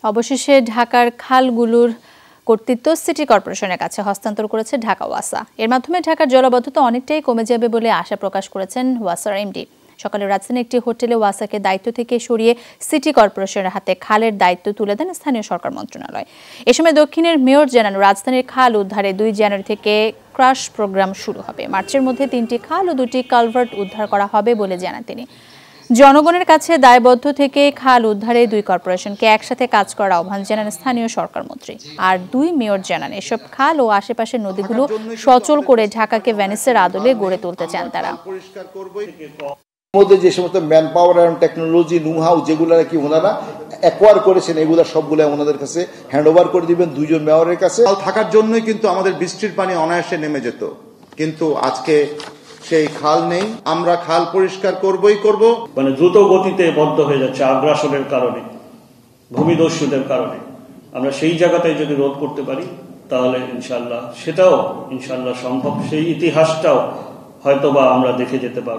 অবশেষে ঢাকার খালগুলোর কর্তৃত্ব সিটি কর্পোরেশনের কাছে হস্তান্তর করেছে ঢাকা ওয়াসা। এর মাধ্যমে ঢাকার জলাবদ্ধতা অনেকটাই কমে যাবে বলে আশা প্রকাশ করেছেন ওয়াসার এমডি। সকালে রাজধানীর একটি হোটেলে ওয়াসাকে দায়িত্ব থেকে সরিয়ে সিটি কর্পোরেশনের হাতে খালের দায়িত্ব তুলে দেন স্থানীয় সরকার মন্ত্রণালয়। এ সময় দক্ষিণের মেয়র জানান, রাজধানীর খাল উদ্ধারে 2 জানুয়ারি থেকে ক্রাশ প্রোগ্রাম শুরু হবে। মার্চের মধ্যে 3টি খাল ও 2টি কালভার্ট উদ্ধার করা হবে বলে জানান তিনি। জনগণের কাছে দায়বদ্ধ থেকে খাল উদ্ধারে 2 কর্পোরেশনকে একসাথে কাজ করার আহ্বান জানান স্থানীয় সরকার মন্ত্রী। আর 2 মেয়র জানান, এসব খাল ও আশেপাশের নদীগুলো সচল করে ঢাকাকে ভেনিসের আদলে গড়ে তুলতে চান তারা। মধ্যে যে সমস্ত ম্যান পাওয়ার এবং টেকনোলজি নো-হাউ যেগুলো কি ওনারা অ্যাকোয়ার করেছেন, এগুলো সবগুলো ওনাদের কাছে হ্যান্ড ওভার করে দিবেন 2 জন মেয়রের কাছে। থাকার জন্যই কিন্তু আমাদের বৃষ্টির পানি অনায়াসে নেমে যেত, কিন্তু আজকে সেই খাল নেই। আমরা খাল পরিষ্কার করবই করব। মানে দ্রুত গতিতে বদ্ধ হয়ে যাচ্ছে আগ্রাসনের কারণে, ভূমিদস্যুদের কারণে। আমরা সেই জায়গাটাই যদি রোধ করতে পারি তাহলে ইনশাল্লাহ সেটাও ইনশাল্লাহ সম্ভব। সেই ইতিহাসটাও হয়তোবা আমরা দেখে যেতে পারবো।